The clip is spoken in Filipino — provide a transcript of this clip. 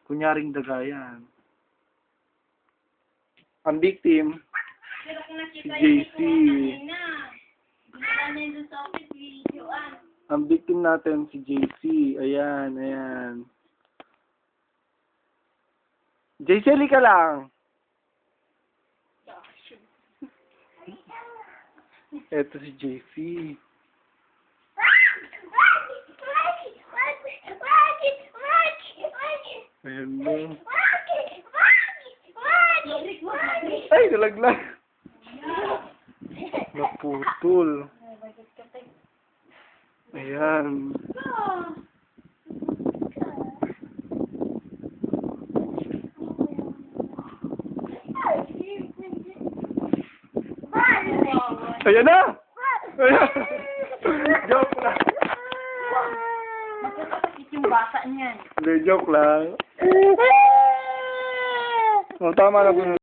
Kunyaring daga yan. Ang victim, Pero kung nakita si JC. kanina, wala na yun doon sa office, videoan. Ang victim natin, si JC. Ayan, ayan. JC, ka lang. Eto si JC. Ayan mo. Ay, nalaglag. Naputol. Ayan. Ayan na! Ayan. Joke lang. Magkakapit yung bata niyan. Hindi, joke lang. Oh, tama na po.